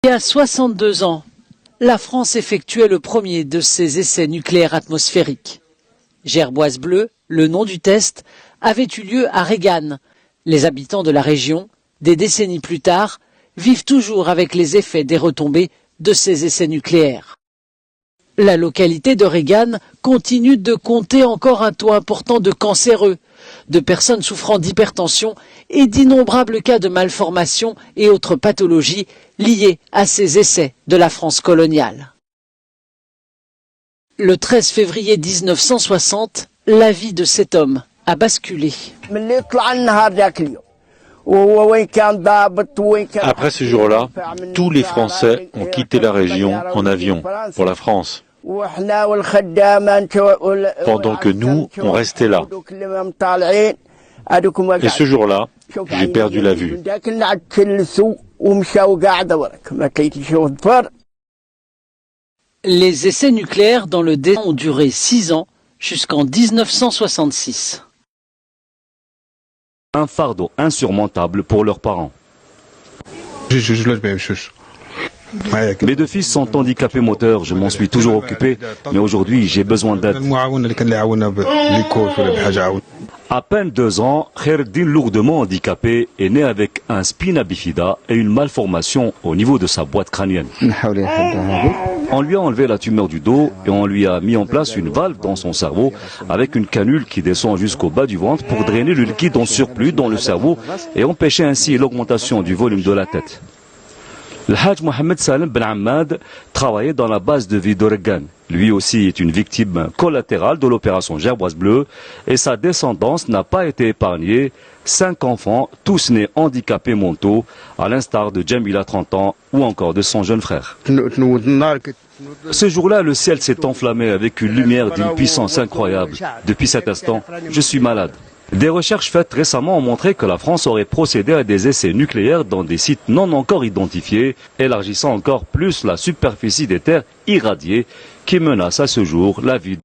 Il y a 62 ans, la France effectuait le premier de ses essais nucléaires atmosphériques. Gerboise bleue, le nom du test, avait eu lieu à Regan. Les habitants de la région, des décennies plus tard, vivent toujours avec les effets des retombées de ces essais nucléaires. La localité de Regan continue de compter encore un taux important de cancéreux, de personnes souffrant d'hypertension et d'innombrables cas de malformations et autres pathologies liées à ces essais de la France coloniale. Le 13 février 1960, la vie de cet homme a basculé. Après ce jour-là, tous les Français ont quitté la région en avion pour la France, pendant que nous, on restait là. Et ce jour-là, j'ai perdu la vue. Les essais nucléaires dans le désert ont duré 6 ans, jusqu'en 1966. Un fardeau insurmontable pour leurs parents. Mes deux fils sont handicapés moteurs, je m'en suis toujours occupé, mais aujourd'hui j'ai besoin d'aide. À peine 2 ans, Khaireddin, lourdement handicapé, est né avec un spina bifida et une malformation au niveau de sa boîte crânienne. On lui a enlevé la tumeur du dos et on lui a mis en place une valve dans son cerveau avec une canule qui descend jusqu'au bas du ventre pour drainer le liquide en surplus dans le cerveau et empêcher ainsi l'augmentation du volume de la tête. Le Hajj Mohamed Salim Ben Ahmad travaillait dans la base de vie d'Oregon. Lui aussi est une victime collatérale de l'opération Gerboise bleue et sa descendance n'a pas été épargnée. 5 enfants, tous nés handicapés mentaux, à l'instar de Jamila 30 ans ou encore de son jeune frère. Ce jour-là, le ciel s'est enflammé avec une lumière d'une puissance incroyable. Depuis cet instant, je suis malade. Des recherches faites récemment ont montré que la France aurait procédé à des essais nucléaires dans des sites non encore identifiés, élargissant encore plus la superficie des terres irradiées qui menacent à ce jour la vie.